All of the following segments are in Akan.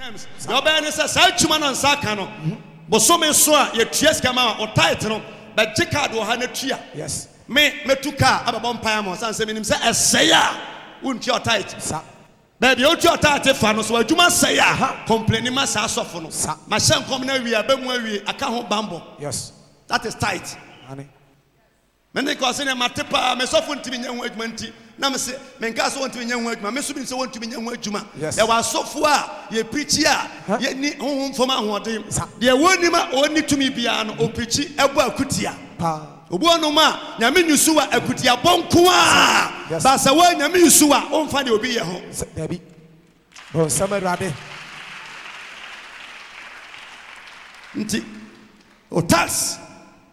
The Oban is a Salchuman and Sakano. Bosome Soa, your Chieskama or title, but Jicard or Hanetria. Yes. Me tuka ababon payamos and seminim say esaya won't your tight. Baby, what your tight fanos were you must say complaining my saxophone. My son come now we are bemwe I can't bambo. Yes. That is tight. Honey. Many cause in a matepa, my soft to be young workman. Now, say, men cast want to be young workman, Miss Subin want to be young workman. Yes. There was so far, ye preach here, yet need home for my one day. There were only to me piano or preach Ebwa Kutia. Obuanoma, Yamin Yusua, Ekutia Bonkua. Basawa, Yamin Yusua, on find you be a home. Baby. Oh, summer rade. O tax.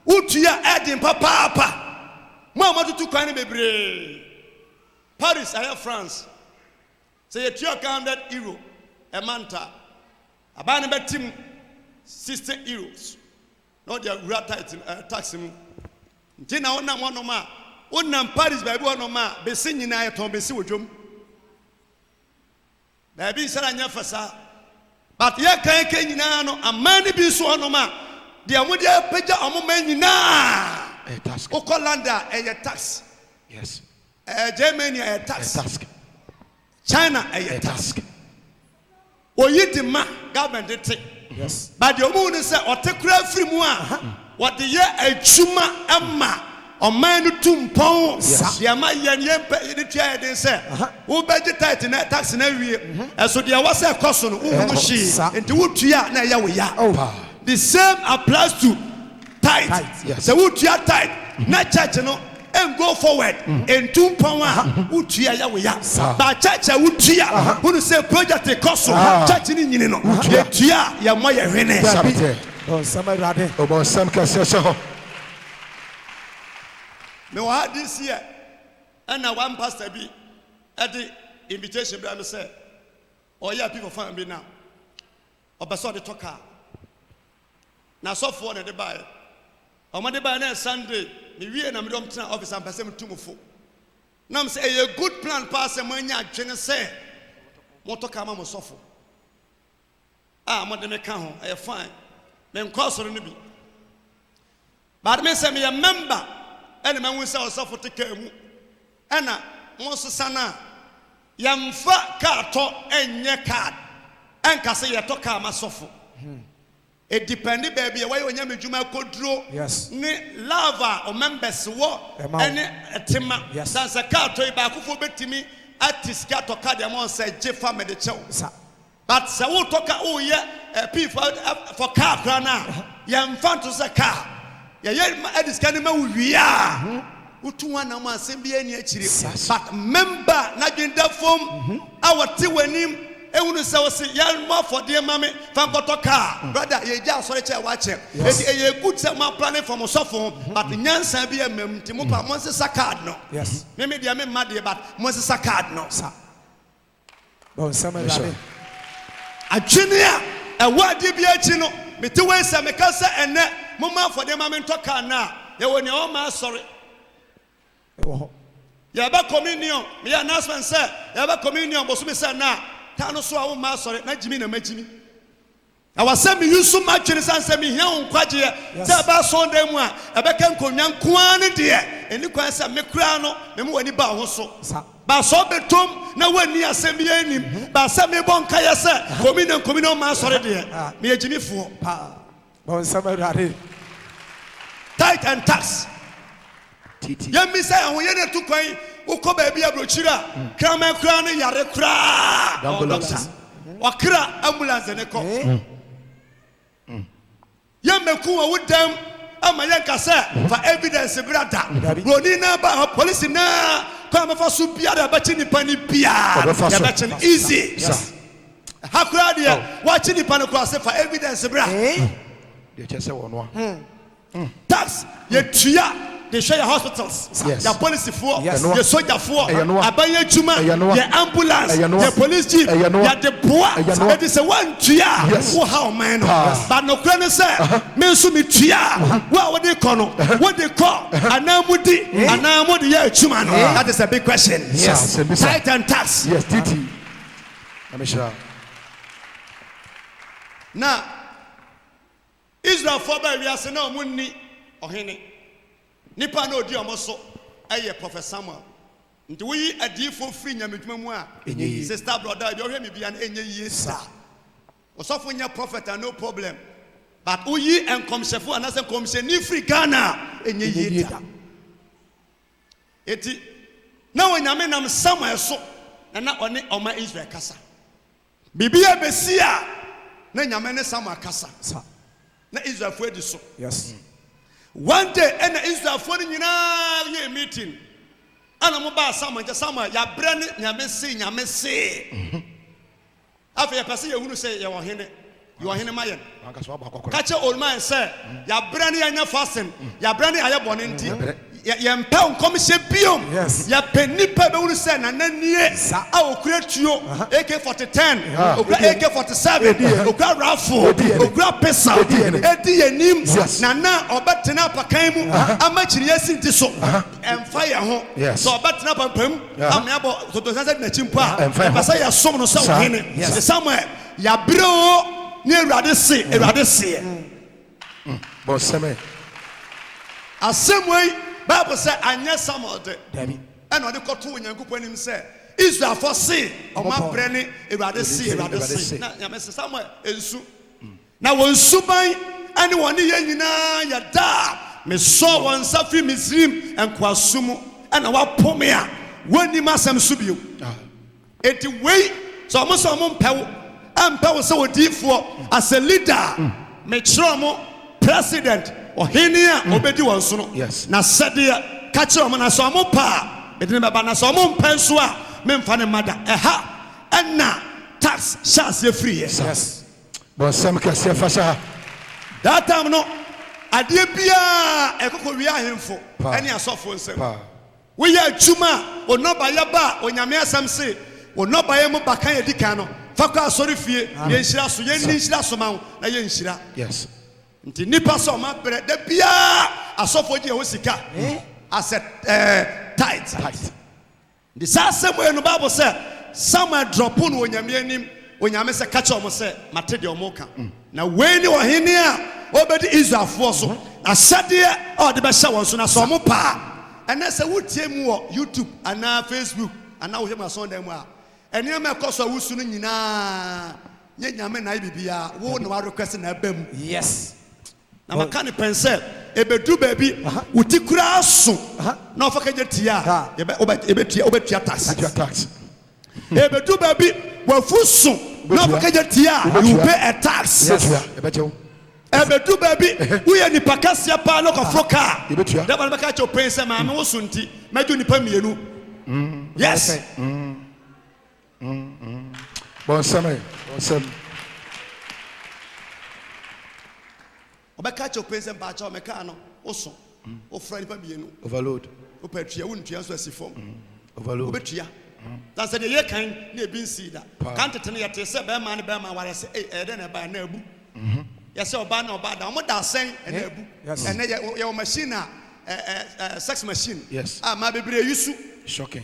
Utia adding papa. Mama to kind of Paris, I have France. Say a 200 euro a manta. A banner team 60 euros. Not the real title taxing. Tina on one no ma. Unam Paris by one no ma. Be singing I told me see with you. Baby said I never saw. But ya can't no a man be so no ma. The Amudia Peja Amuman na. A task. Okolanda a tax. Yes. Germany a tax. China a task. Oyidima government did take. Yes. But the moon is or take free moi. What the year a chuma emma or man tumpon. The Amayan Yempe the chair they say. Who budget tight in that tax in every year. And so there was a custom who she into Wutia na Yawiya. The same applies to tithe. Yes. So would you tithe? Not church, no, and go forward. And 2 pound would you but church would you who say project a cost church in you know. Ya Maya Rene. Oh, summer rade. Oh, some concession. No, I this year. And now one pastor be at the invitation, but I say, oh, yeah, people find me now. Or Basso the talker. Now, so for the buy. On Monday by next Sunday, we and I'm office and person to move. Now, say a good plan pass and when you are say, Motokama suffer. Ah, Modemecano, I fine. Then cost or be. But me say me a member, and man will suffer to care. Anna, Monster Sana, Yamfa Kato and your card, and Cassia Tokama suffer. It depended, baby, why when you make you could draw. Yes. Lava or members war and a timber. Yes. That's a car to a back for me at this cat or cardiamon said Jeff family the show. But so we'll talk oh yeah, people for car crana. Young fan to the car. Yeah, at this kind of we are. Utu one of my symbian, but member not in that form. Our Tiwanim. Ewunu say we say yan more for dear mommy fan go to car brother ye ja sorry che watch e good say man planning for musofo but nyansa bi amam ti mo pa mo se card no yes me dia me mad but mo se card no sa bon sama rade atwenia e wadi bi achi no me ti we say me ka say ene mo ma for dear mommy to car na ye woni o ma sorry ye ba communion me announcement say ye ba communion bo so me say na Tano so awo ma sorry na jimi na majimi. Awase me yusu ma twene sanse me hia onkwaje se ba Sunday mu a e be kan konwan koan ne de eni kwan se me kura no me mo wani ba ho so. Ba so betom na wani asem bi anim ba se me bon kaya se komino ma sorry de me ajimi fo. Bon sama rade. Tithe and tax. Yemi say awon ye na tu kwan uko baby abrochira krama kra no yare kra ambulance wakra ambulance ne ko yameku wa wudam ama yanka say for evidence brother roni na ba police na kwa fa so bia da ba chi nipa ni bia ya ba chi easy hakura dia wa chi nipa no kwa say for evidence brother they just say one tax ye tua. They share your hospitals, yes. Your police for, yes. Your soldier for, Abaya Juma, your ambulance, your police jeep, your depot. It is a one tia. Oh, how man, but no credit, sir. Mensumi tia. What they call? What they call? Anamudi, Anamudi, Chuman. That is a big question. Yes, Tithe and tax. Yes, Titi. Let me show. na Israel for ba wiase na omunni ohene nipa na odi omoso eye Prophet Samuel nti we adifo free nyamedwuma mu a sister brother bi ohwe me bia na enye yie sa osofo nya prophet no problem but we enkomsefo anase komseni free Ghana enye yie da eti na wonyame nam Samuel so na one oma Israel kasa bibia besia na nyame ne Samuel kasa na Israel fo edi so Yes. One day and Israel for nyina meeting ana mo ba Samuel ya bre ne nyame se afa ya pese yehunu se ya wohene you ohene mayen kache olman say ya bre ne anya fasten ya bre ne aye bone nti ya mpa nkomhye biom ya penipa be wunu se na nanie a okura tuo AK-4010 okura AK-47 okura rifle okura pistol edi yanim na obetena pakan mu amachiri yasinti so emfa ye ho so obetena pampam amebo to sansa na chimpa pasa ya som no so wohene Samuel ya bre o ni Ewurade se bon seme asemwe Bible say anya Samuel de and on the koto Nyankopon nim say Israel for say o ma bre ne Ewurade se na nyame se Samuel ensu na won suban ani won ye nyina ya da me so won safi Misrim enkwasumu ana wa pome a woni masam su bio enti wei so mo mpewo ampewo se odifo as a leader me kiro mo president ohene a obedi won so no na sede ka kire mo na so mo pa edine baba na so mo mpenso a memfa ne mada eha enna tax chance e free Yes. bon seme ka se fasha that time no ade bia ekoko wi ahemfo ene asofo nsem we ya adwuma onoba ya ba onyame asam se onoba ye mo bakan edikan no fakwa asori fie ye nhira so ye ni nhira so ma na ye nhira yes nti nipa so ma bre da bia asofo je ho sika asset tight the Samuel no Bible say Samuel drop on onyame anim onyame se ka che omo se mate de omo ka na we ni ohene a obedi Israel fo so na sade o de be hye won so na so omo pa ene se wutie mu wo YouTube ana Facebook ana wo hye ma so dem a ene ma koso wusu no nyina nye nyame na bibia wo na wa request na bam Yes. na makane pense ebedu baby utikura so na ofaka jetia obetia tax ebedu baby wafuso na ofaka jetia you pay a tax ebedu baby uye ni pakasia pa no kofroka daba beka cho pense ma me woso nti maju nipa mienu yes bon seme obeka cho pense ba cha o meka no woso o fra nipa mienu overload o patria wontua so asifom overload obetua that's the ye kan na ebi nsi da kan tete ne yete se be ma ne be ma ware se ede na ba na abu ya se oba na oba da o mo da sen na abu ene ye o machine sex machine ma bebre yusu shocking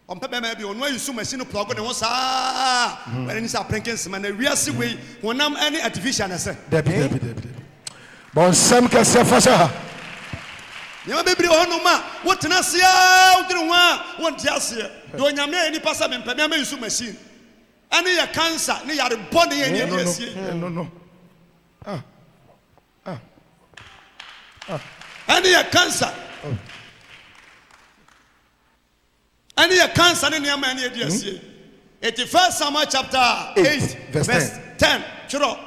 on pe be ma bi onu yusu machine plug ne ho sa when ni sa prankins ma na wiase we wonam any artificial na se debi bon seme ka se fasha nyama bebre ono ma wotena se a wodire ho a wonte ase do nyame ani pasa me mpame ma yusu machine ani ya cancer ni ya rebond ye ni asie no ani ya cancer ani ya cancer ni nyama ani adi asie 1 Samuel chapter 8 verse 10 chiro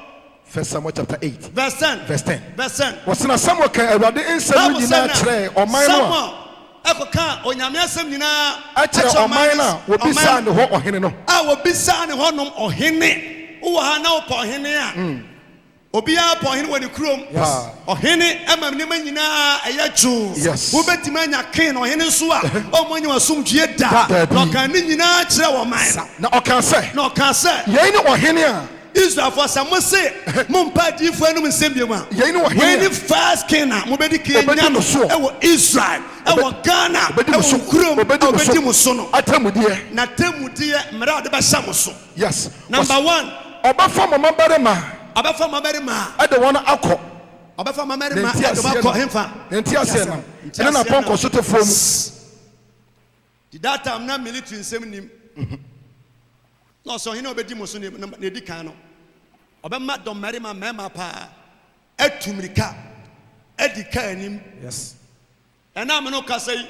1 Samuel chapter 8 verse 10 what's na Samuel ka Ewurade nsem nyina kire oman no ekoka onyame asem nyina akire oman na wo bisa ne ho ohene no wo bisa ne ho nom ohene wo ha na wo po ohene a obi a po ohene woni krom ohene amam ne nyina eyachu wo betima anya ken ohene so a o monyi wasumdue da no kan ne nyina kire wo man na okan se yei ne ohene a Israel for some say mumpa di fu enum nsem biemu a when the first king na mo bedi Kenya no e wo Israel e wo Ghana e wo kurom obedi mo so no atamudie na tamudie mra de ba sha mo so yes number 1 oba fa mama barema Abafa mamarima. I don't want to alcohol. Abafa mamarima. I don't want to himfa. Entiasiana. And then upon consulted for the data I'm not military in 70. No, so he no be dimuso ne di kan no. Obema dom marima mema pa. Etumrika. Edika anim. Yes. And I'm no ka say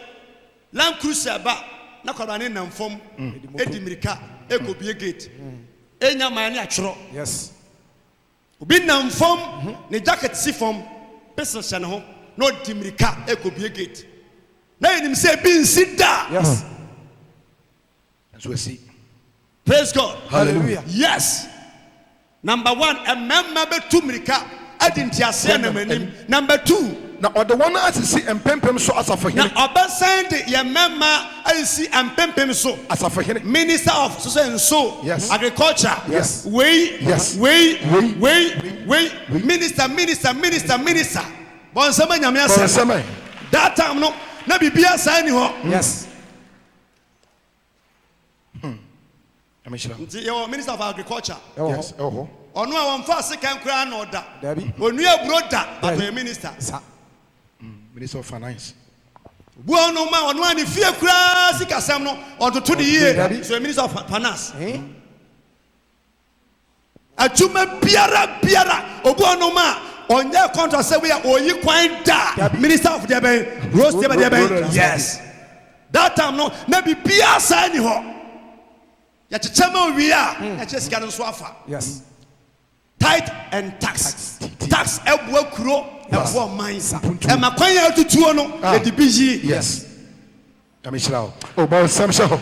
Land Cruiser ba na kwabane namfom edimirika ekobie gate. Enya mane atworo. Yes. Obi namfom ne jacket si fom pesa hye ne ho no dimirika ekobie gate. Na enim say bi nsi da. Yes. And so we see. Praise God. Hallelujah. Yes. Number 1, a member betumrika adintiase na manim. Number 2, now the one as see and pempem so as for him. na obasan de ye member asi ampempem so As for him. minister of so and so Yes. agriculture. Yes. We Yes. we minister bon sama nyame asem that time no na bibia san ni ho. Yes. Nti your minister of agriculture Yes. Oh. ono a wonfa sekan kra na oda Dabi. onua broda but a minister. Sa. Minister of Finance. Buono ma ono ani fie kra sikasam no ototo de yie Dabi. so minister of finance. Eh? Ajuma biara obuono ma onye contract say we are oyi kwan da Dabi. minister of the roast the Road. yes that time no na bibia sa ni ho ya chichama wi a ya chesika no so afa Yes. tithe and tax ebuo kuro ebuo man e makwan ya tutuo no e di biji Yes. Kamishra. Oh, but some show.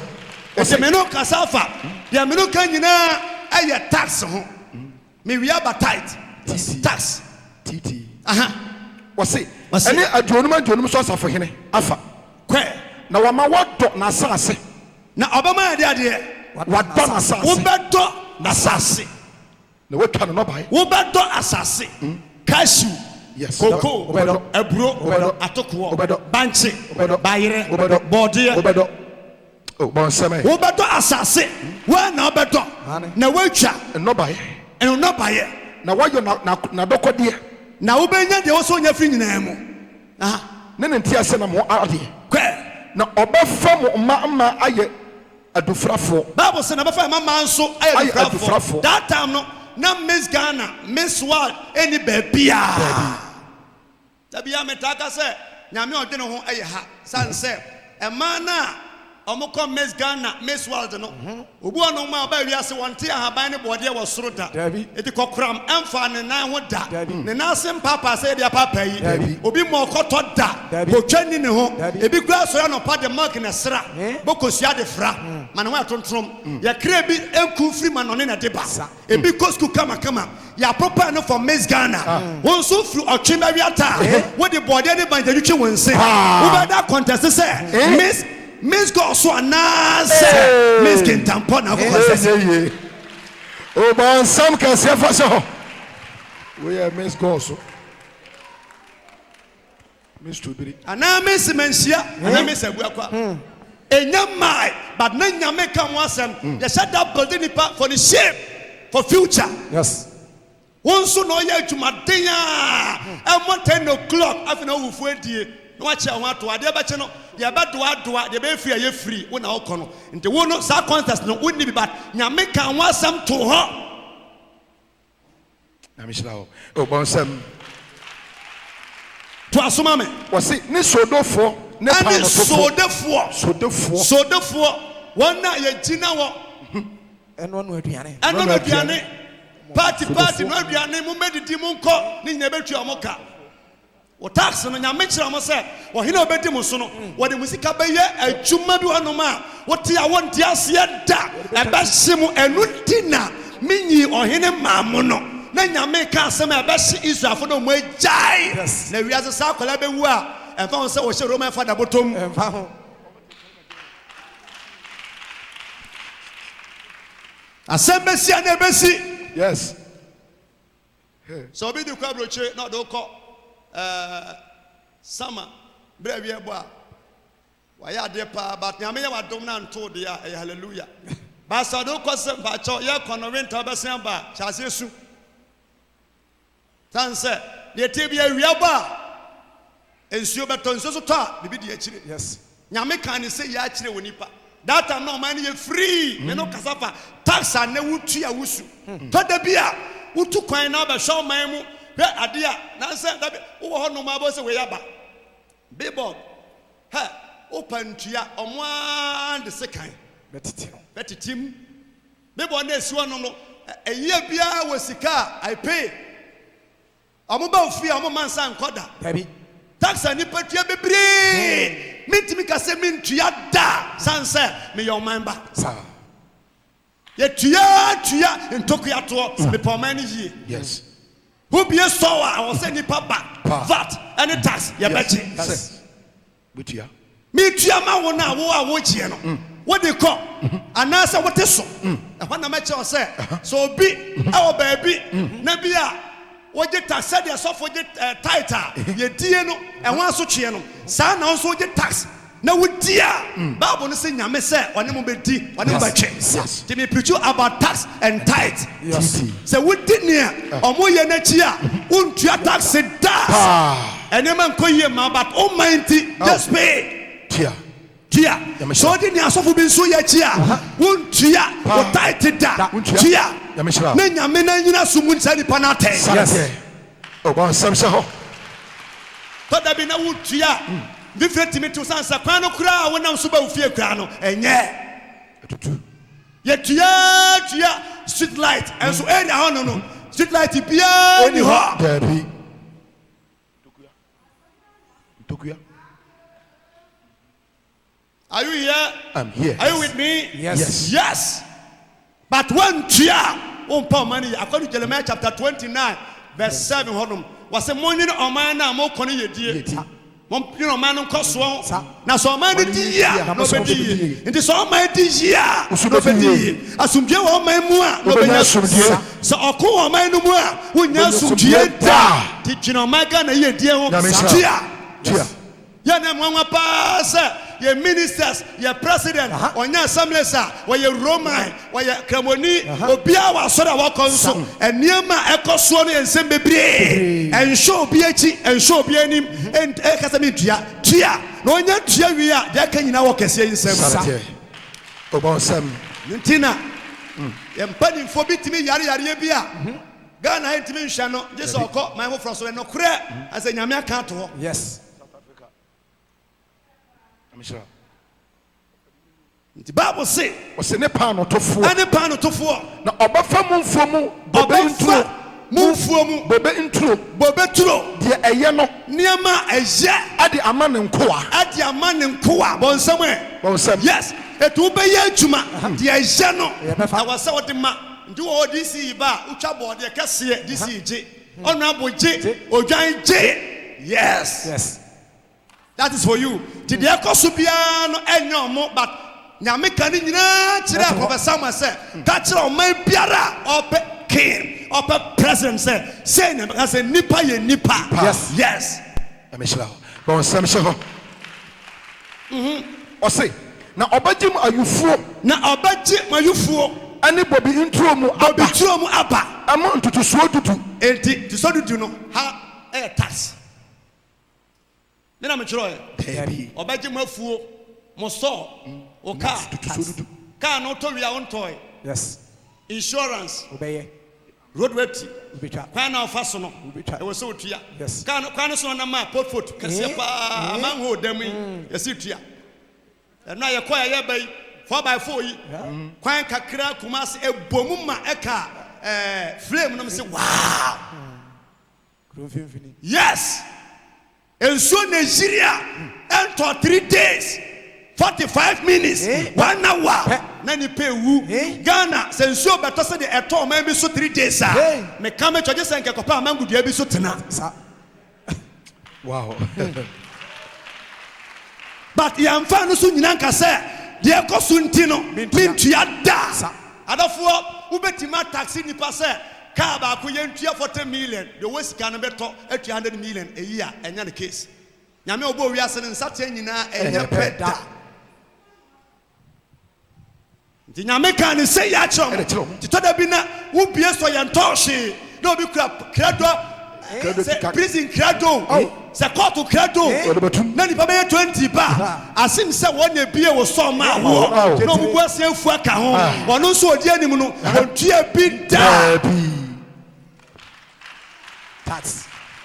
o se meno kasafa ya meno kan nyina aye tax ho me wi aba tithe tax TT. aha Was it? Wase. Any adjonum so as for him. Afa. kwe Now wama what dot na sase. na obama ade What dot na sase. wobedo asase Na we twa no buy. wobedo asase cashew Yes. cocoa Obedo. ebro Obedo. atokwo Obedo. banche Obedo. bayire Obedo. bode Obedo. Oh, but some wobedo asase wa na obedo Mane. na watwa no buy. eno no baye Na why you na doko de. na wobenya de wo so nya firi nyina mu aha Ne ntia na mo ade. kwe Na obefa mo ma aye adufrafo. bible say na befa mama nso Aye aye adufrafo. dufrafo that time no na Miss Ghana Miss World any babia tabia metaka say nyame odene ho aye ha san say e man na omukọ Miss Ghana Miss World no obu ono ma ba wiase wonte ahaban ne bode wo soro da Dabi. eti kokram emfa ne nan ho da Dabi. ne nasim papa say dia papa yi Dabi. obi mo koto da Dabi. kotwani ne ho Dabi. ebi kura so ya no pa de mark na sra Eh? bokosia de fra man ho atontrom ya kra bi enku firi man no ne na de ba Sa. ebi kosku kama ya proper no for Miss Ghana won so fru otwema wiata wo de bode ne ban jadutwe wonse wo ba da contest say Miss go so anase Miss Kintampo na go contest Oh, but some can say for so. We are Miss Goso. Miss Tubiri. ana Miss Mensia ana Miss Abuakwa enya mai but na nyame ka mo asem ya shut that building nipa for the shape for future. Yes. Won so no ya adwumaden a emo 10 o'clock afina wufu adie no wa che ho ato ade ba che no ya ba doa de be free ya free wo na wo kono nti wo no sa contest no wonni bi but nyame ka ho asem to ho Na Mishra. Oh, but some to asoma me was it ni sodofo ne ani panotofo. sodefo Sodofo. won na ye gina wo Eno no aduane. eno no aduane party no aduane mo medidi mo nko ni nyina betu omoka o tax no nyame kira mo se o hina obedi mo so no wo de musika beye adwuma bi hono ma wo te a won te ase da e ba hye mo enu dina minyi o hene maamo no na nyame ka asem e ba hye Israelfo no mo ajai Yes. na wiase sa akola be wu a e fa won se wo hye Roman father bottom Emfa ho. asem be si na be si Yes. so obi di kwa broche na do ko sama bra wi ebo a wa ya de pa but nyame ya wadom na nto de a hallelujah ba sa do ko se ba cho ye kono winter be sen ba chase su Sanse, the tibia riaba, and Subaton Sota, the video. Yes. Nyame can say Yachre Winipa. That time no money free, Meno Casafa, tax and no tia wusu. Tadabia, who took my number, show my mu, Adia, Nansa, oh, no mabos away aba. Bebo, ha, open to ya on one the second. Betty Tim, Bebo, next one, no, a year bia was a car, I pay. I'm about fear, I'm a man, son, Koda. Baby. Tax and nipper to be brave. Mintimika se min tuya da sanse me your member Sir. ye tuya ntokuya to me pomani yi Yes. who be so I was say nipa ba VAT any tax ye bechi Yes. With you. me tuya ma wo na wo chie no what they call anasa what so e ho na me che say so obi e wo ba bi na bia woje tax said ya so for je title ye die no e ho aso chie no sa na so woje tax na wodia bible no say nyame say one mo bedi one mo bache Yes. to me preach you about tax and tithe. Yes. So wodi ne omo ye na chi a untua tax da ene man ko ye ma but o mighty just pay Tia. so di ne asofo bi so ye chi a untua o tithe da tia na nyame na nyina sumu nsa ni pana ten. Yes. Oh, one some so. To da bi na untua different me to sansa kwa no kura wona so ba ufie kura no enye ye tia street light and so any ho no street light bia ni ho Baby. Tokuya. are you here? I'm here. Are you with me? Yes. Yes. But one tia on power money according to Jeremiah chapter 29 verse 7 hodum was a morning on man na mo koni ye die mom you know man nko so na so man di ya no be di nti so man di ya no be di asumdie wo man mu a no be nya sumdie so oko wo man no mu a wo nya sumdie da ti jino man ga na ye die ho tia ya na mwa pa se ye ministers ye president onya assembly sa wo ye roman wo ye kramoni obia wa so da wo konso eniema ekoso no ensem bebre ensho obi achi ensho obi anim and ekasa mi tia no onya tia wi a de ka nyina wo kese ensem sa Oba sam. ntina ye mpani fo bitimi yare bi a Ghana intimi nhwa no je so okọ man ho fro so no kure ase nyame aka to ho. Yes. The Bible say, "What's in the pan to four? any pan to four. Now, Obafa Mumfomu, Bobe intro, Mumfuomu, Bobe intro, Bobetro, dear Ayano, Niama Asia, Adi Aman and Koa, at the Aman and Koa, bon somewhere. Yes, it will be Yachuma, the Asiano. I was so the ma do all this ba, Uchabo, the Cassia, this J, Honorable J, or Giant J. Yes, Yes. that is for you. Today, Cosubiano and no more, but nyame kani nyina kira professor ma say ka kira o man biara ope king ope president say na ka say nipa ye nipa. Yes ameshira bon sam sheho o say na obagim ayufuo ani bobi intro mu aba amount to so dudu enti to so dudu no ha tax na me kira e obagim afuo mo so o car no to wia on toy. Yes. Insurance Obey. road webti Ubicha. kwana ofa no Ubicha. e wo so tua Yes. kwana so na ma portfolio kase pa man ho dam yi yesi tua e na ye koya ye bai 4x4 yi kwan kakra kumase ebomu ma eka flame no me say wow. Yes. Enso Nigeria enter 3 days 45 minutes 1 hour na ni pay wu Ghana senso beto se de eto man bi so 3 days ah me come to just say nkekopa mangu dua bi so tena wow but yamfa no so nyina nka se de ekoso ntino mintua da adafo ubetima taxi ni passe car ba ko yentua 40 million the waste can beto 200 million a year enya the case nyame obo wi ase ne nsate nyina enya peda di nyame kan say ya chom ti to da bi na wo bie so ye ntoshe na obi kra credo sɛ prison krado sɛ court krado na nipa bɛyɛ 20 ba asim sɛ wɔn ebie wɔ sɔn ma ahoɔ na ɔmo bu ase efu aka ho ɔno nso odi anim no ontua bi da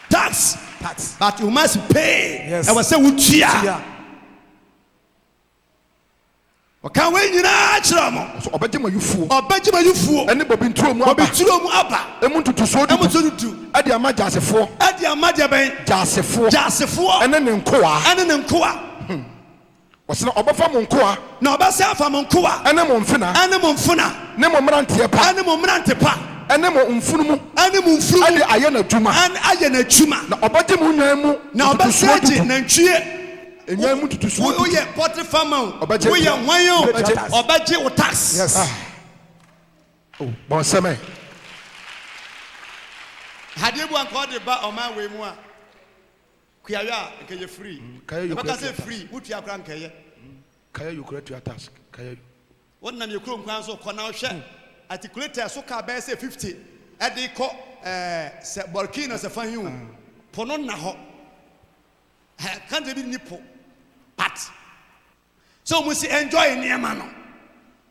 tax but you must pay ɛwɔ sɛ wotua ɔka wei nyinaa kyerɛ mo so ɔbɛgye ma yufuo ɛne bobi nturo mu aba emu ntutusuo dudu ɛde ama gyasefoɔ deɛ bɛn gyasefoɔ ɛne ne nkoa wɔsena ɔbɛfa mo nkoa na ɔbɛsɛ afa mo nkoa ɛne mo mfena ne mo mmeranteɛ pa ɛne mo mfunumu ɛde ayɛ n'adwuma na ɔbɛgye mo nwan mu na ɔbɛsɛ gye nantwie enyan mu tutusuo dudu woyɛ potty farmer woyɛ hwan ɔbɛgye wo tax bɔnsɛmɛ hadeɛ bu anka ɔde ba ɔman wei mu a kuyawe a nkɛyɛ free ɛbɛka sɛ free wotua kora nkɛyɛ kaya yokura tua tax kaya wonam yɛ kurom kwan so kɔ na wohwɛ articulator so ka bɛyɛ sɛ 50 ɛde kɔ sɛ Burkina sɛ fa hiu po no na hɔ kante bi ni po but so mo si enjoy nneɛma no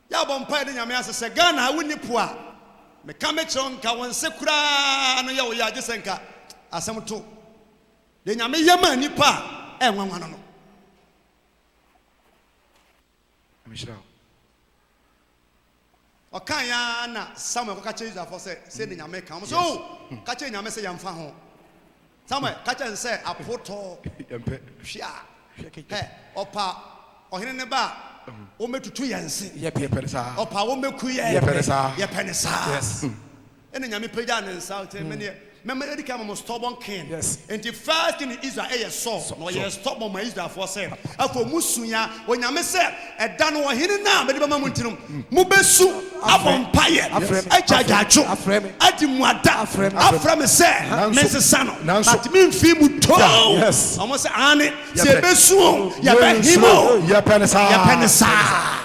ya bɔ mpa de nyame ase sɛ Ghana wo ni po a me ka me kyerɛ nka wɔn se kura no yɛ wo yɛ agye sɛ nka asɛm to de nyame yɛ ma nipa a ɛnwanwa no amishra ɔkan ya na Samuel ka kyerɛ Israelfo sɛ de nyame ka mo so ka kyerɛ nyame sɛ yɛmfa ho Samuel ka kyerɛ sɛ apotɔ yɛmpɛ hwɛ ɔpa ɔhene ne ba o metutu yɛnse yɛpɛ saa ɔpa wo meku yɛpɛ ne saa ɛne nyame pagya ne nsa te mene mɛmɛ edi ka mo stubborn king and the first king in Israel ɛyɛ Saul na ɔyɛ stubborn ma Israel for sɛ afɔ musunya onyame sɛ ɛda no ɔhene na mede bɛma mu ntinom mu besu abɔ mpaeɛ agyagyaadwo adi mu ada afrɛ me sɛ mensesa no but memfi mu too ɔmo sɛ ane sɛ yɛbɛsu o yɛbɛhim o yɛpɛ ne saa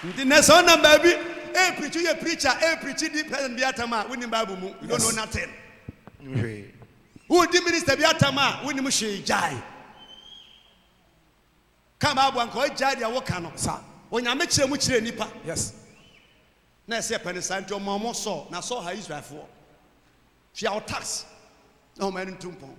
nti nɛ sɛ ɔnam baabi preach you preacher preach the president bi atama we nim Bible mu you don't know nothing who the minister bi atama we nim hwe jai ka Bible anko jai dia wo ka no sa onyame kyerɛ mu kyerɛ nipa yes na ɛsɛ pɛne santi ɔmɔmɔ so na so ha Israel for fia o tax na o mani tumpon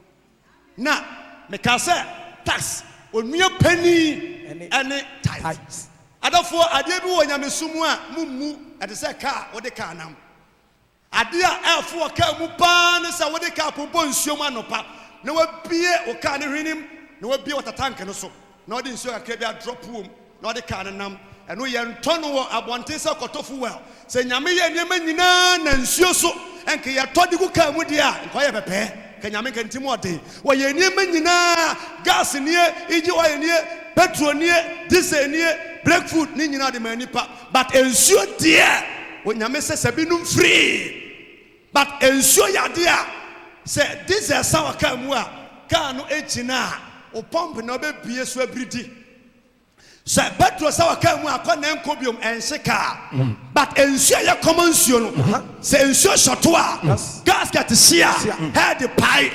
na me ka sɛ tax onua pani ene tithes adafo adeɛ bi wɔ nyamesumu a mummu ɛde sɛ kaa wode kaa nam adeɛ a ɛfo kaa mu paa ne sɛ wode kaa pobɔ nsuo mu anopa na wabie wo kaa ne hwenem na wabie wɔ tatank no so na wode nsuo kakra bi adrop wom na wode kaa no nam ɛno yɛntɔ no wɔ abɔnten sɛ kɔtɔfo well sɛ nyame yɛ nneɛma nyinaa na nsuo so ɛnka yɛtɔ de gu kaa mu deɛ a nka ɔyɛ pɛpɛɛ ka nyame ka ntim ɔden wɔyɛ nneɛma nyinaa gas nie igye ɔyɛ nie petrol nie diesel nie break food ni nyina de manipa but ensuo deɛ onyame sɛ sabi no free but ensuo yade a sɛ diesel sawa ka mu a ka no egyina o pump na obebie so abiridi sɛ petrol sawa ka mu akɔ na nkobiom enhye ka but ensuo yɛ common nsuo no sɛ ensuo shoto a gasket sia head pie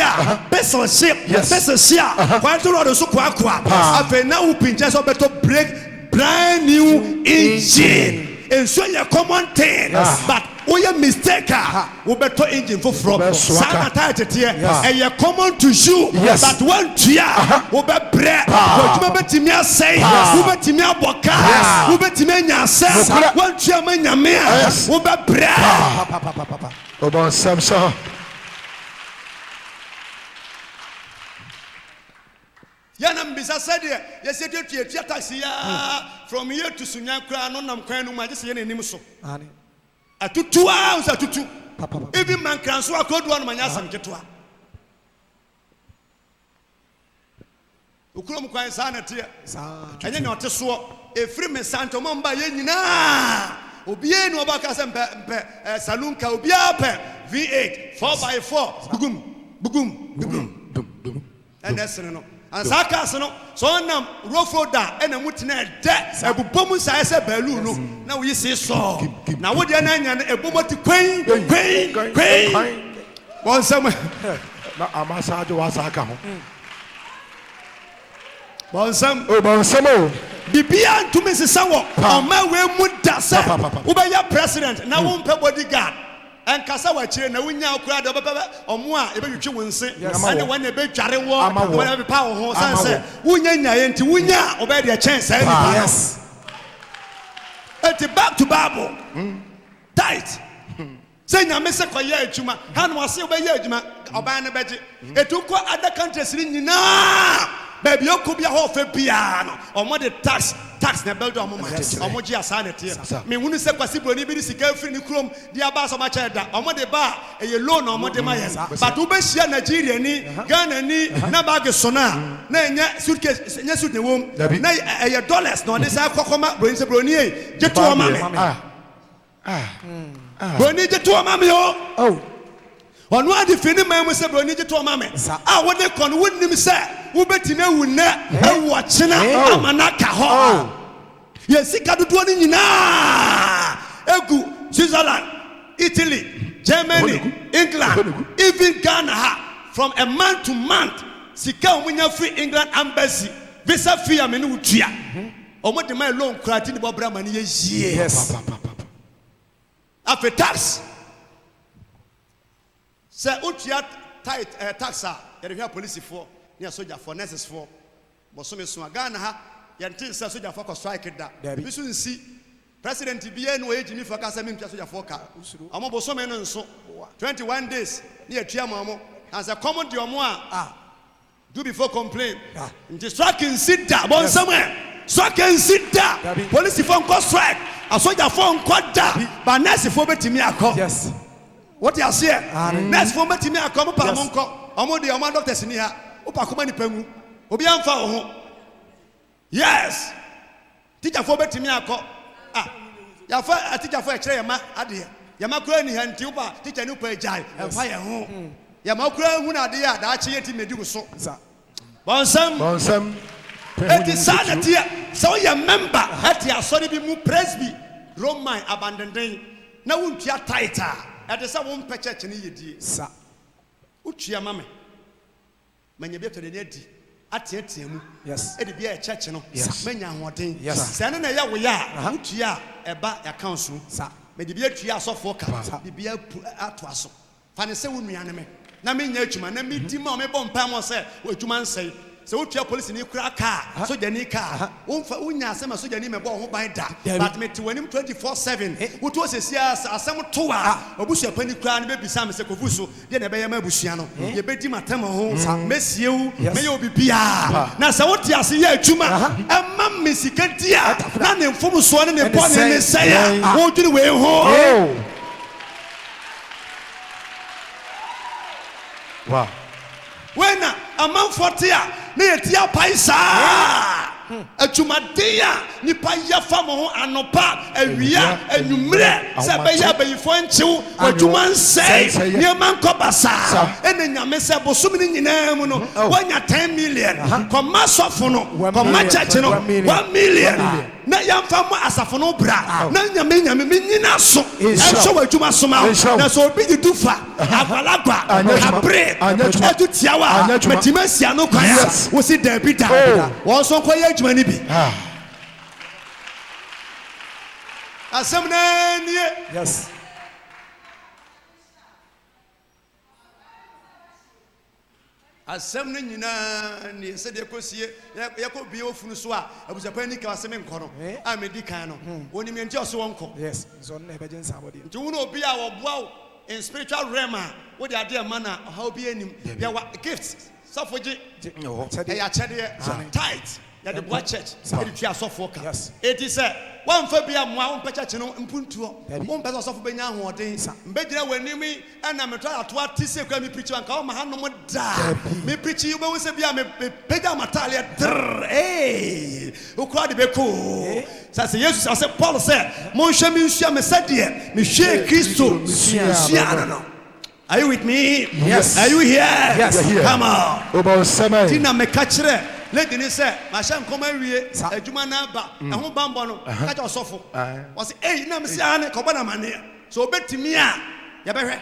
a vessel ship vessel sia kwanto rodo so kwa afa na wo pinche so beto break brand new engine ensuo yɛ common thing but woyɛ mistake a wo beto engine foforo sana taitetie ɛyɛ common to you but one tua wo be bre wo betimi asɛe wo betimi aboka wo betimi anya asɛ one tua ma nyame a wo be bre obon samsa yana mbisa sɛdeɛ yɛsɛ tuatua taxi ya from here to Sunyan kra no nam kwan no ma gye sɛ yɛ nanim so atutu a usa tutu even man kran so akodu no manya asam ketoa okurom kwan sa na te enye ne ote so efiri me santo mo mba ye nyina obie ni oba ka sɛ mpe saloon ka obia pe V8 4x4 bugum and that's no And Sakas, no, so on them rough road that and a mutina debt. I will bomb say balloon. Now we see so. Now what you're a bomb to quain. One summer. Na amasa jo wasaka ho. One some. Bibia to Mrs. Sawo. On my way, Mudasa. Ubaya president. Now one per bodyguard. And Kasawa Chile, na winya crowd or more, if you win say, and when they be carry war, whatever power horse, and say, Wunya, and to Wunya, obey their chance. Yes. At the back to Bible. Tight. Say, now, Mr. Koya, Chuma, Han was still by Yajima, Obana Betty. It took other countries in now. Baby, you could be a whole piano or more the tax na belt or Momoji sanity. Me wouldn't say possible anybody see girlfriend in Chrome, the Abbas of my child, or more the bar, a loan or more the Mayas. But Ubeshia Nigeria, ni Ghana, ni Nabag Sona, nay, suitcase, yes, with the womb, nay, a dollars, no, this Alcoma, brings a bronier, Jetua Mammy. Brony Jetua Mammy, oh. On one defending man was a brony Jetua Mammy. I want to con wouldn't him say. Ubetime wuna watchina amanaka ho yesika dudu ni nyina egu Switzerland, Italy, Germany, England, even Ghana from a month to month sika omunya free England embassy visa fee amene utua omo de my loan krati ni bobra mani ye yes after tax say utua tight taxa you hear police for near soldier for nurses for but some so Ghana ha yantin say soldier for strike da we should see president bia no age ni for ka say me soldier for ka omo bo so me no nso 21 days near tua mamo and say common the omo do before complain nti strike sit da bon somewhere strike sit da police for go strike a soldier for go da but nurse for betimi akọ yes what you say nurse for betimi akọ mo pa mo nko omo de omo doctors ni ha Opa kuma ni pemu obi amfa wo ho yes teacher for betimi akọ ya fa teacher for kire yama ade yama kura ni hanti opa teacher ni pa ejai enfa ye ho yama kura hu na ade ya da ache yeti medi so bonsam it is sanity so your member at ya sorry bi mu presby Roman abandoned na wontua title at the some pe church ni yedie sa utua mame manya bi to de adi atiatia mu yes e de bia church no manya hoden yes say na ya wo ya utua eba account so sa me de bia tua asofo ka bibia ato aso fa ne se wo nua ne me na menya atuma na me di ma me bom pa mo se wo atuma nsai se utua police ni kura car soja ni car wonfa unya asema soja ni mebo ho ban da but me tiwanim 24/7 wotu osesia asem to a obusua pani kura ne bebisa me se kofuso de na beye ma abusua no ye bedi matam ho mesiewu me ye obibia na se wotu ase ye atuma emma mesika dia na ne mfom so ne ne bone ne se ya wo dwiri we ho wow when a man 40 na etia paisa atwumadeya nipa ya fam ho anopa awia anwumre se beya beyifo nchew atwuma nsei ne man kobasa ene nyame se bosom ni nyina mu no wanya 10 million koma sofo no koma church no 1 million na yamfa mu asafo no bra na nyame nyina so enso atwuma soma na so obi di dufa abalagba abre atu tiawa metima sia no kwaya wo si David won so kwaya adwuma ni bi asem na nie yes asem na nyina ni se de kosie yakọ bia ofunu so a abusapa ni ka asem nkọ no a medikan no woni me nti oso wonko yes so na ebe jensa body nti wo no bia wo boa in spiritual realm wo de ade man na how be anim ya wa gifts safoji ya chede tight ya the boy church e twa sofo ka it is one fa bia mo a won church no mpuntuo won pesa sofo benya hoden mbegyina wanimi na meto ato atise kwa mi preach anka o ma hanom da mi preach you be se bia me pega matale ukwa de beko sase Jesus ase Paul say mon hwe mi nsua me sadie me hwe Kristo nsua no Are you with me? Yes. Are you here? Yes. We're here. Come on. Oboseme. Tina me kachire. Lady ni say, "Ma shan koma wie, adwuma na ba. Ehun bambo no, ka cha osofo." O say, "Eh, na me say ane ko ba na mane." So obetimi a, ya behwe.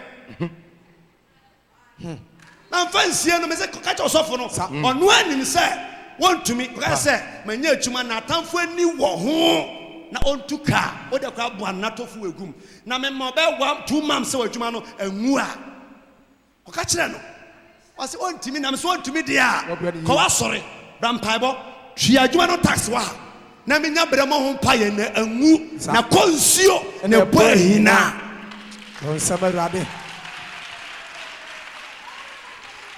Na fancy no me say ka cha osofo no. Ono anim say, "Want to me, ka say, manya adwuma na atamfo ani wo ho." Na ontuka, o de kwa bo anatofu egum. Na me mo be 1-2 months say adwuma no anwu a. O ka kire no. O say ontimi na me so ontimi dia. Ko wa sori. Brampaibo, she adwuma no tax wa. Na me nya bremo ho pa ye na anwu na konsuo na bo ahina. Bonsama Awurade.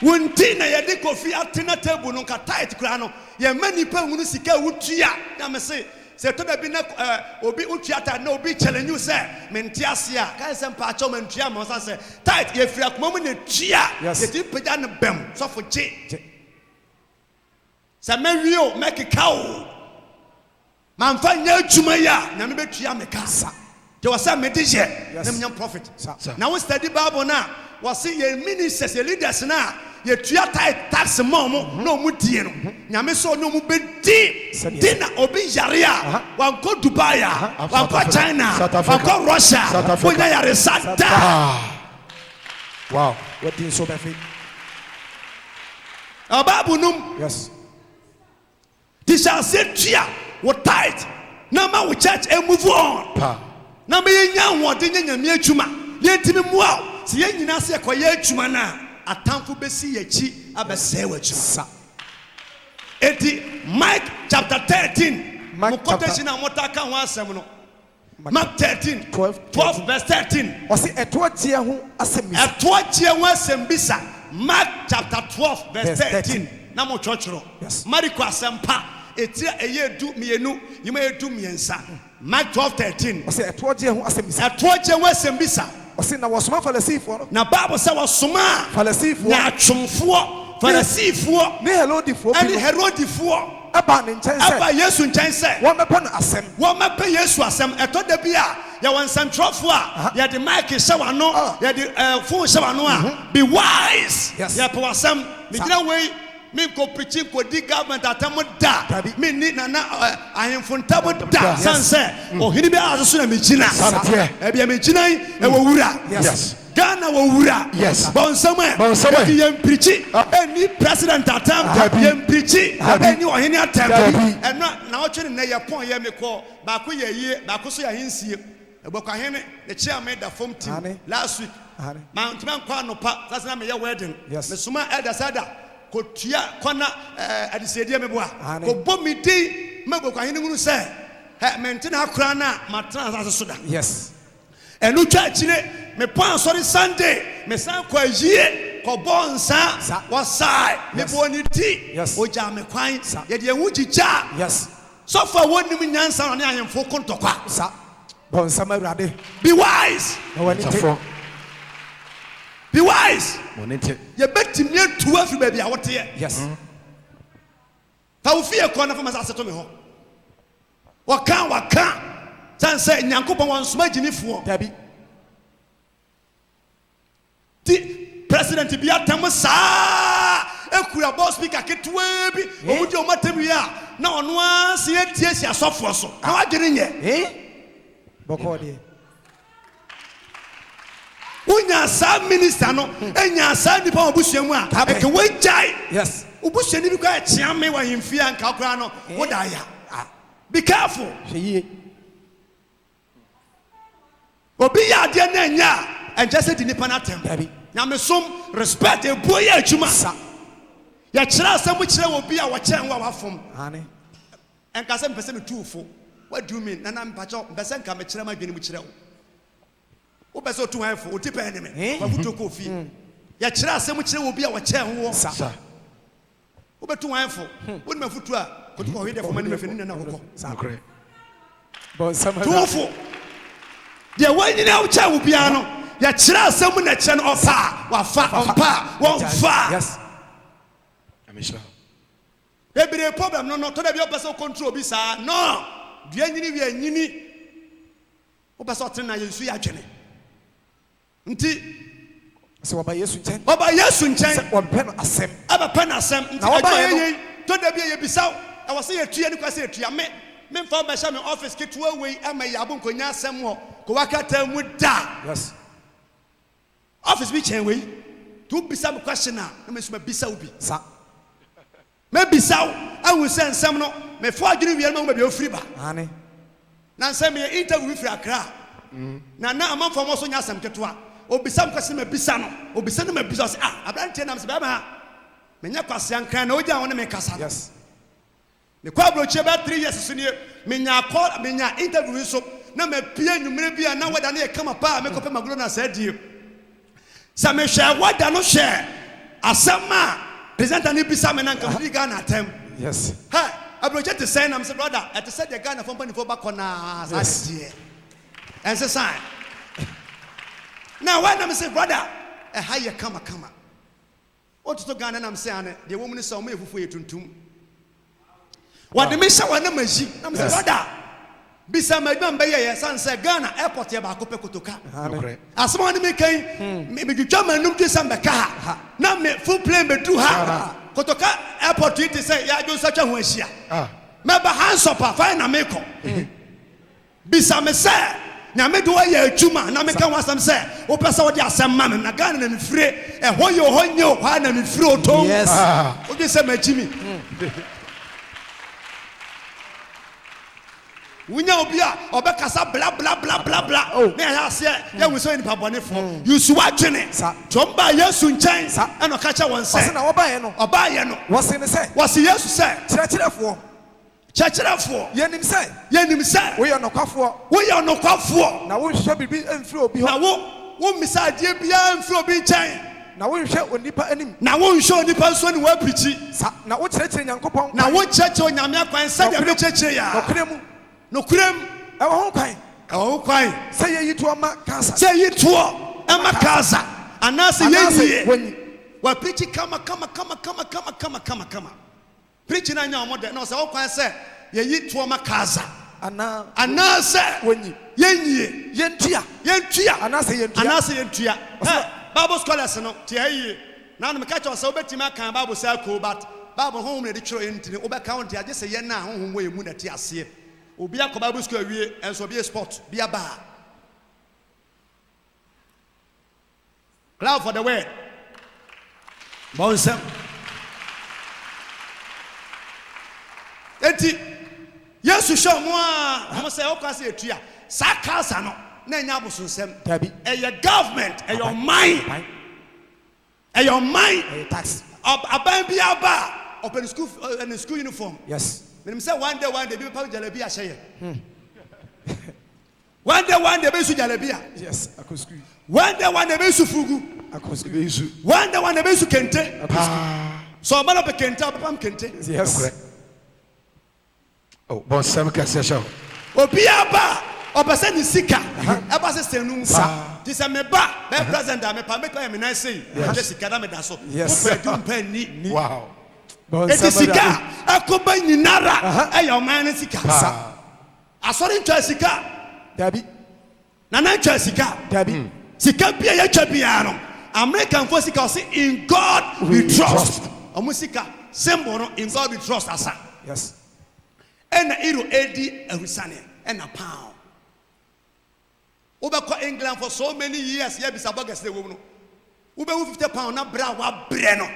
Wonti na ye de kofi atena table no ka tight kura no. Ye mani pa hunu sika wutua. Na me say to da bi na obi utua ta na obi challenge you say mente ase a kan say mpa acho mantua mo say tight ye fira kuma mu na tua ye ti pega ne bem so fo che sa mewio make cow man fa nya adwuma ya na me betua me ka sa te wa say me de je na me nya profit na we study Bible na was see ye ministers ye leaders na ye tua tight tax mo no mu die no nyame so no mu be di na obi yare a wan ko Dubai a wan ko China wan ko Russia onya yare sata. Wow, what in so befi ababu num. Yes. This shall say tia what tight na ma we church and move on na me nya wode nya nyame adwuma ye ntimi mu a se ye nyina se koye adwuma na atamfo besi yachi abese wachi. Eti Mike chapter 13 mo quotation na motaka ho asem no. Mark 13 12 verse 13 o se etoatie ho asem bisa. Mark chapter 12 verse 13 na mo chochoro Mariko asempa eti eye du mienu yima edu miensa. Mark 12:13 o se etoatie ho asem bisa. O se na wasoma Farisifo no. Na Bible say wasoma Farisifo na atwomfo Farisifo ne Herodifo ani Herodifo aba ne nkyɛn sɛ aba Yesu nkyɛn sɛ wɔn mɛpɛ no asɛm ɛtɔ da bi a yɛ wɔn nsɛmtwerɛfo a yɛde mic hyɛ wano yɛde phone hyɛ wano a be wise yɛpɛ wasɛm megyina wei me ko preaching ko di government atam da me ni na ahemfo ntam da sanse ohini bi aso na megyina ebi megyina e wo wura Ghana wo wura bonsama yem preaching any president atam yem preaching any ohini atam eno na otwe ne ye pon ye me ko ba ko ye yie ba ko so ya hensie ebokwa hene the chairman da form team last week man ntman kwa no pa sasa na me ye wedding me suma elder sada ko tua kona adisedie me boa ko bomi din me bokwa hene ngunu se mentina akura na matran sasa so da enu church ne me pon sorry Sunday me san kwa yie ko bonsa wasai me boni ti oja me kwan ye de ehu jija so far wonim nyansa ne ahemfo kontokwa bonsa ma Awurade. Be wise. Be wise. You bet me to afi baby a wote ye. Ta wo fie ko na fa masa seto me ho. Waka san say nyankopon won soma ginifuo. Dabi. Ti president bi atam saa ekura boss speaker ketwe bi omudi omatem wi a na ono a se etie si asofo so. Na wagere nye. Bokode. Unya sa minister no enya sa nipa obusuamu a eke wejai. Obusuani bi kwa chiame wa himfia nka kora no wodaya. Be careful. Obi ya de na nya and just say the nipa na tem. Na me som respect e boye adwuma. Ya kira asem kira obi a wo chen wa wafom. Enka se mpese me tuufo. What do you mean? Nana mpacho mpese nka me kira ma dwene mu kira wo. Wo pese otu hanfo, oti pa eneme. Wa futo kofi. Ya kira asem kira obi a wo chen wo. Wo betu hanfo. Wo me futu a ko to hwede fo mani me feni na kokko. Sakre. Bon sama. Tuufo. De wanyine wo cha wo bia no. Ya kira asem na che no ofa, wa fa, ompa, won fa. Amisha. Ebire problem no to da bi opese control bi sa. No. Dua nyini wi anyini wo pese otena yesu ya dwene nti So Oba Yesu nchen. Oba Yesu nchen. Oba asem. Aba pen asem. Na Oba ye to da bia ye bisaw. I was say etua ni kwase etua me mfa ba sha me office ketua wei ama yabo nkonya asem ho ko wakata mu da. Yes. Office bi chen wei. To bisa me question na me so me bisa obi. Sa. Me bisaw awu se nsem no me fo adwene wiel ma ma bia ofiri ba. Ane. Na nsem me interview firi Accra. Na amanfo mo so nya asem ketua. Obisa me question me bisa no. Obisa no me bisa say abrante na me se ba ma. Menya kwase ankran na oja won me kasa. Yes. Me kwa broche ba 3 years so ne menya interview so na me pie nwumre bia na wada na e kama pa me kope magulo na sa die. Sa me hwe wada no hwe asema presenter ni bisa me na nka bi Ghana atem. Yes. Ha, abroche te say na me say brother, et say the Ghana company for back on na sa die. And say sign. Now when I say brother, e ha ye kama. What to Ghana na me say ane, the woman is so me fufu yetuntum. What the mission wa na maji. Na me say brother, bisa ma dwan be ye san say Ghana airport ye ba ko pe kotoka. Asema ni me kan me dwatwa manum twe san be ka ha. Na me full plane be du ha. Kotoka airport it say ya jo sacha ho ahia. Me ba hands up fine na me ko. Bisa me say na me do ye adwuma na me kan wasam say wo pesa wo di asem ma me na Ghana na me fire e ho ye ho nye o kwa na me fire o to. Yes. O di say ma jimi. Wunya obia obekasa bla bla bla bla bla. Na ya se ya wu so ni pabone fo. You su adwene. Jomba Yesu nchen. E no ka cha won say. Na oba ye no. Oba ye no. Wose ne say. Wose Yesu say. Chirachirafo. Yenim say. We are nokwafo. Na wo hwe bibi emfiri obi ho. Na wo misa die bia emfiri obi nchen. Na wo hwe onipa anim. Na wo hwe onipa so ni wa pichi. Na wo chirechire Nyankopon. Na wo chirechire onyame akwan sa de bi chirechire ya. Nokrem e wo kwan. Say ye to ama kasa. Say ye to ama kasa. Anase ye wa preach kama. Preach na nya omo de no say wo kwan say ye yi to ama kasa. Anase yentua. Anase yentua. Bible scholars no tie yi. Na no me ka cho say obetima kan Bible say ko but Bible ho hom na de chiro entini obeka won tie age say ye na ho hom wo emu na tie ase. Obi akọ Bible school awie enso be sport be aba. Clap for the word. Bonsam. Enti Yesu show mo a say o kwase etua. Sa kansa no na nya abosonsem. Tabi. Your government, your mind. Your mind. Tax. Aban bi aba open school and school uniform. Yes. Me say one day people jalebi ahye. One day be su jalebi. Yes, akosku. One day be su fugu. Akosku. One day be su kente. So man up kente, papa kente. Yes. Oh, bon sam ka se show. Obi aba, obese ni sika. Eba se senu sa. Ti se me ba, be president me pa make me na say. Je sika da me da so. Yes. Wow. It is sika. Akoba nyinara. Eya man sika. Asori ntwa sika. Dabi. Na ntwa sika. Dabi. Sika bia ya twa bia no. American for sika say in God we trust. Omusika symbol no in God we trust asa. Yes. And iro edi ehusane and a pound. Obekọ England for so many years here bisa bogus dey wo no. Ube 50 pound na bra wa bre no.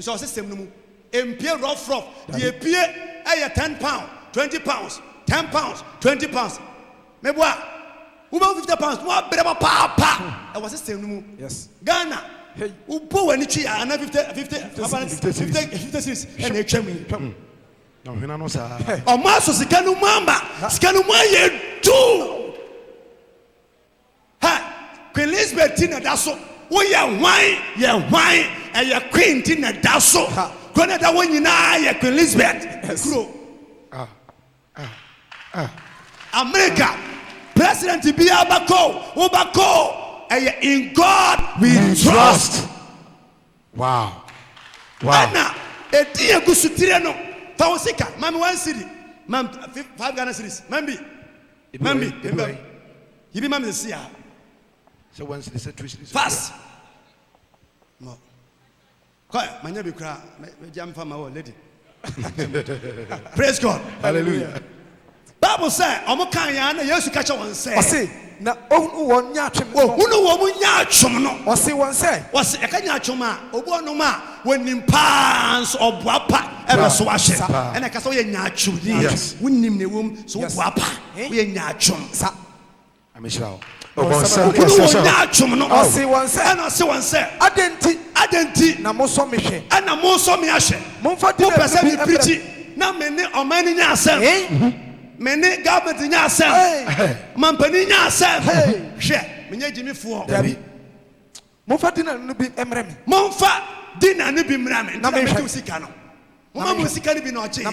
So system no mu. Empie rough the pie 10 pounds, 20 pounds, 10 pounds, 20 pounds. Me boa. Ube 50 pounds no bre ba pa. E was system no mu. Yes. Ghana. Hey, ubo wani chi ana 56 and e twam. No hina no sa. O ma so sika no mama. Sika no ye do. Ha, Queen Elizabeth tina da so. Wo ye hwan, e ye queen tina da so. Kwana da won nyina ye Queen Elizabeth. Kuro. America President bi abako, obako. In God we trust. Wow. Ana edi egusutire no. Tawsika, mami 1 city. Mam 5 Ghana cities. Mambi. You be mami see. So 1 city, 2 cities. Fast. No. Koi, manya bi kra, me jam fa ma wo lady. Praise God. Hallelujah. Bible say, omo kan ya na Yesu ka che won say. Ose na ohunu won nya atwem. Ohunu wo mu nya atwom no. Ose won say. Ose e ka nya atwom a, obu onum a wonim pans obua pa ebe so ahye. E na ka so ye nya atwom ni. Wonim ne wom so obua pa. Wo ye nya atwom. Sa. Amishrawo. Ose won say. Adenti na mo so me hwe. Na mo so me ahye. Momfa di pese me preach na me ne omani nya asem. Me ne government nya asem. Mampani nya asem. Hwe, me nya jimi fo. Momfa di na no bi emre me. Momfa di na no bi mra me. Na me hwe sika no. Mama mo sika ni bi na oje.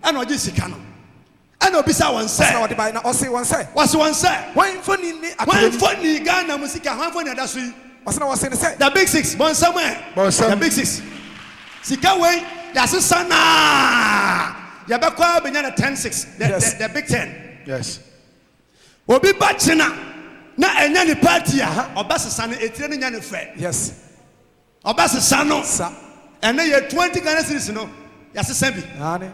Ana oje sika no. Ana obisa won say. Na odi bai na ose won say. Wase won say. Wan foni ni akademi. Wan foni Ghana musika, wan foni adaso yi. Wase na wase ne say. The big six, bon somewhere. The big six. Sika wey, yase sana. Yabakwa benya na 10-6. The big 10. Yes. Obi ba china na enya ni party a obasesa no etire no nya ne fe. Yes. Obasesa no. Sa. Ene ye 20 Ghana cedis no. Yase sabi. Ane.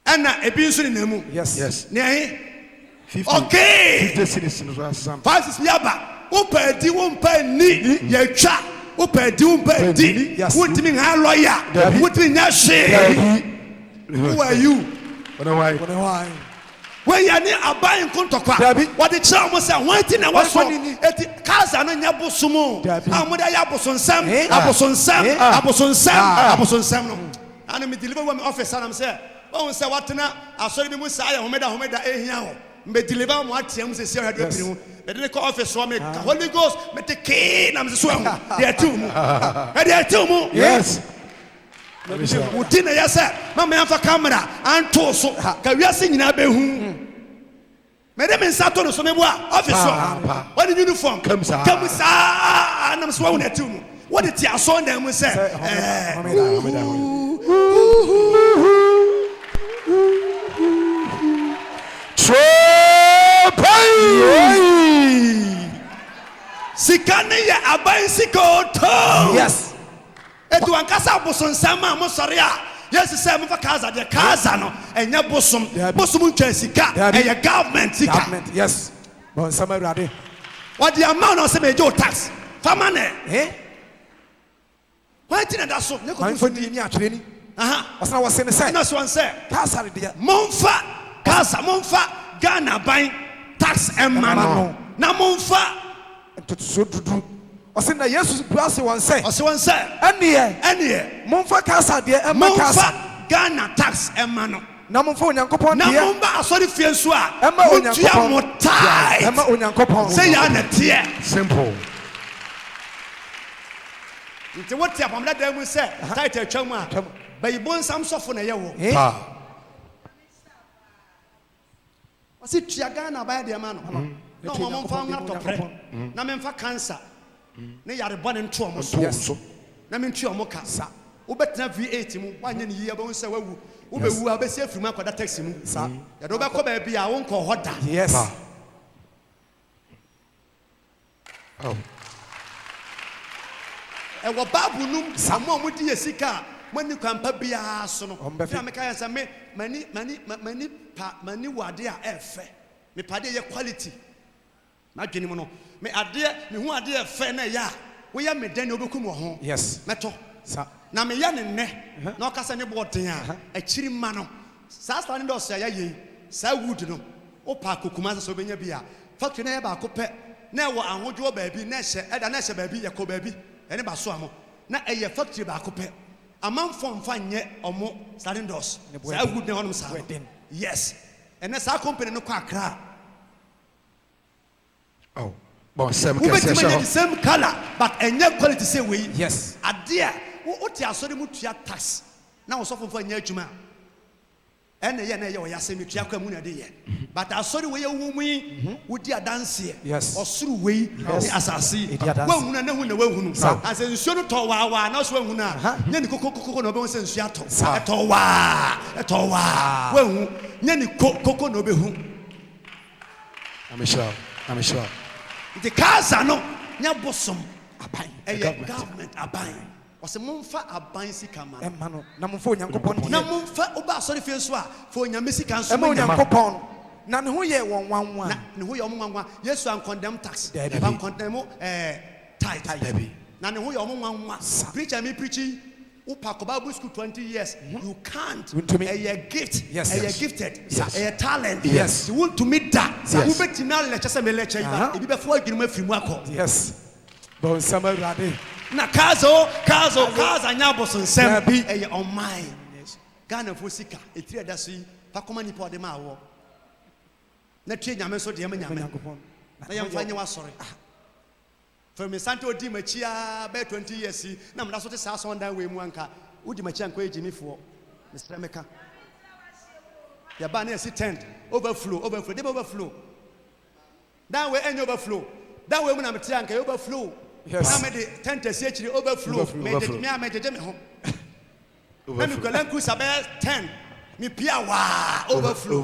Ana ebi nso ni namu. Yes. Ne ayi. Okay. 50 cedis no asam. 5 yaba. Opa di wompa ni ye twa. Opa di wompa di. Wotimi ha lawyer. Wotimi nya hwe. Who are you? Why? When you need a buying contokwa, what the child must say, one thing I was on it, Kaza and Yabusumo, Amuda Yabuson Sam, Abuson Sam, and me deliver one office, and I'm saying, oh, say what now? I saw the Messiah, Homeda, Ehio, may deliver what Tim says, but then the office, so make Holy Ghost, but the key, I'm the swam. There are two more. Yes. Utina yasa mama yamfa camera anto so ka wiase nyina behu medem nsato no so meboa office what uniform kamsa anam so wona tum what the tia so ndam say sikane ya abai sikoto. Yes. Etu ankasa boson sama mo sore a yes say mo fa kaza de kaza no enya bosom ntwa sika eye government sika. Yes. Bon sama urade what the amount no say mejo tax fama ne why tin that so ne ko fo ni atwere ni wasana wase ne say no so say kaza de monfa kaza monfa Ghana ban tax emma no na monfa so dudu ose na Jesus bless one say enie momfa kasa de emma kasa Ghana tax emma no na momfa onyankopon de na momba asori fie nso a emma onyankopon emma onyankopon say ya na tie simple nti wote apamda da mu say title twam a bayibon samsofo na ye wo wasi tua Ghana ba de emma no no momfa ngatopre na memfa cancer ne yare bone nto omo so na me ntu omo ka sa wo betena V8 mu wanye ne yiye ba won se wawu wo bewu abesi afiri mu akoda taxi mu sa ya do be ko ba bia won ko hoda. Yes. Oh. E wo babu num samo mo di yesika mani kwampa bia so no na me ka say mani wade a efe me pade ye quality na dwene mu no me ade me hu ade fe na ya wo ya me dan obekum wo ho. Yes. Meto sa na me ya ne ne na okasa ne boden a akiri ma no sa stand do so ya ye sa wood no o pa kokuma so benya bia factory na ya ba ko pe na wo ahodwo ba bi na hye eda na hye ba bi ye ko ba bi ene ba so amo na eye factory ba ko pe amanfo mfa nye omo standing doors sa wood ne honom sa. Yes. And sa company no kwa Accra. Oh. Bon, same color, but any quality say we. Yes. Adia, what you are sorry mutia tax. Now so for nya adwuma. And ye na ye oyase mutia kwa mu na de ye. But I sorry we woman would dia dance here. Yes. Or through we asasi. When huna na huna we hunu. As in so to wa na so huna. Nya ni koko no be won sensu ato. Eto wa. We hu nya ni koko no be hu. I'm sure. The cars are no nya bosom aban government aban. Was a monfa aban sika man. Emano. Na monfa Onyankopɔn. Na monfa oba sorry fe so a for Onyamesi kan so. Ema Onyankopɔn. Na ne ho yɛ wɔn wanwa. Na ne ho yɛ wɔn wanwa. Yesu an condemn tax. Ban condemn tithe. Na ne ho yɛ wɔn wanwa. Preacher me preaching. Upa Bible school 20 years. You can't. A gift. Yes. A gifted. Yes. A talent. Yes. You want to meet that. You bet you now lecture some lecture. You before you give me free work. Yes. Bon summer rade. Na kazo nyabo sonsem bi eye on mine. Ghana for sika etiri da so yi pa koma ni pa de ma wo. Na tue nyame so de nyame. Na yam fa nye wa sori. From Santo di machia be 20 years na mda so te sa so ndan we mu anka. Udi machia anko ejimi fo. Mr. Meka. Ya ba na si tent overflow. Dey overflow. That way any overflow. That way mu na mtia anka overflow. Yes. Na me de tent esi akiri overflow. Me de me ho. Na mi kolan ku sabe 10. Mi pia wa overflow.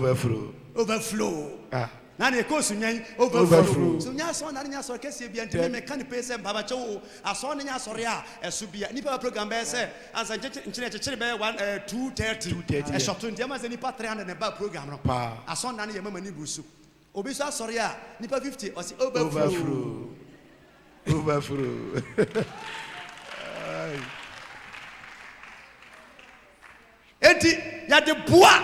Na ne ko sunyan overflow. So nya so na nya so kese bia ntime me kan pe se baba chewo aso na nya sore a esu bia nipa program be se ansa nchire be 2:30 e short ntia ma se nipa 300 ne ba program no aso na ye mama ni busu obi so asore a nipa 50 o se overflow. Eti ya de boa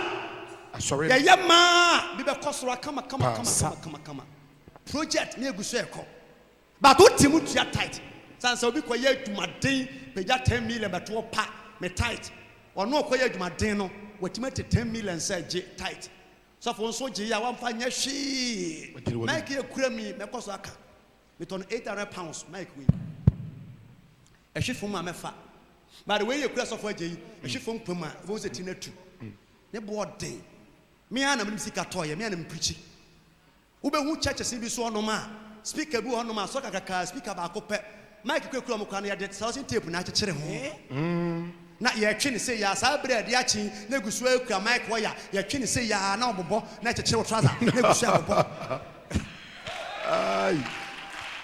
sorry. Ya ma bi be kosoro kama. Project na eguso eko. But what timu tua tight. Sansa obi koye adwumaden peja 10 million beto pa me tight. Ono koye adwumaden no watimate 10 million say je tight. So for nso je ya wamfa nya hwi. Mike ekura mi me koso aka. Me ton 800 pounds Mike we. E hwe fom ma mefa. By the way you kura so for je yi, e hwe fom pam a wo se tinatu. Ne boarding. Me ana me sika toye, me ana me preach. Ube hu churches bi so onoma. Speaker bi onoma so kakaka speaker ba akopɛ. Mike kwekura mo kwana ya de thousand tape na akyekyere ho. Na ye twe ne say ya sa bread ya chi na gusu akura Mike wo ya. Ye twe ne say ya na obobɔ na akyekyere wo trouser na gusu abobɔ. Ai.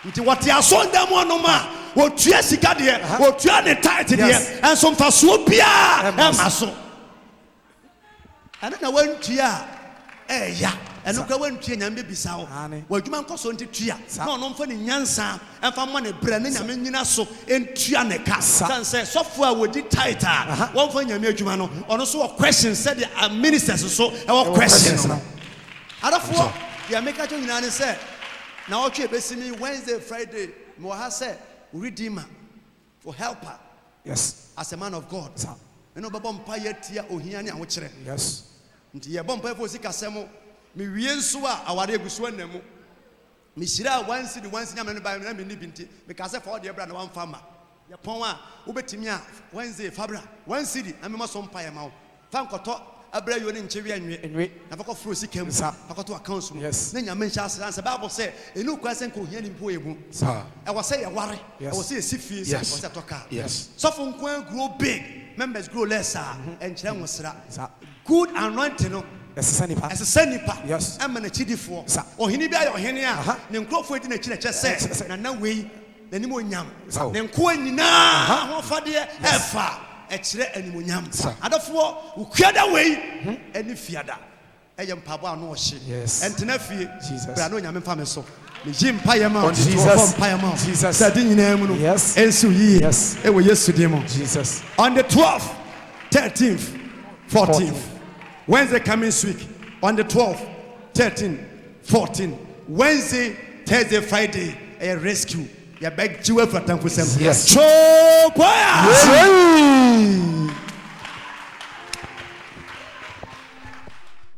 Nti wati asonda mo onoma. Wo tua sika de, wo tua ne tight de. Enso mfaso bia e maso. Ana na wantua ya eno kwa wantua nyame bisa wo wadwuma nkoso nti tua na ono mfa ne nyansa emfa mo ne bra ne nyame nyina so entua ne ka sanse sofo a wodi tight a won fa nyame adwuma no ono so question said the ministers so e wo question no adafo ya make ajo nyina ne say na otwe besimi Wednesday Friday mo ha say redeemer for helper, yes, as a man of God. Eno baba mpa yetia ohia ne ahokere. Yes. Nti ye bompa efo sika semo me wie nso a aware eguso anamu. Me hira wansi nyame no ba na me ni binti. Me ka se for de bra na wan fama. Ye pon a ubetimi a Wednesday fabra wansi di na me maso mpa ye mawo. Fa nkoto abra yo ne nchewe anwe. Na fa ko fro sika mu. Fa ko to accounts mu. Na nyame ncha ase Bible say enu kwa se nko ohia ni mpo ebu. Sir. E was say ye ware. E was say sifie se was say toka. Yes. So for nko grow big, members grow lesser and kire nwosra. Good anointing no. As a senipa. Yes. I'm an achidifo. Ohini bia ohenia. Ne nkrofo edi na chire say na wei na nimo nyam. Ne nko nyina ho fade efa e kire animonyam. Adofo ukwiada wei eni fiada. Eye mpabo ano ohye. Entena fie. Bra no nyame mfa me so. Me jim payama. Jesus. Sadi nyina mu no. Ensu yi. E wo Yesu demo. Jesus. On the 12th, 13th, 14th. Wednesday coming week on the 12th, 13th, 14th. Wednesday, Thursday, Friday, a rescue. You beg you for time for some. Yes.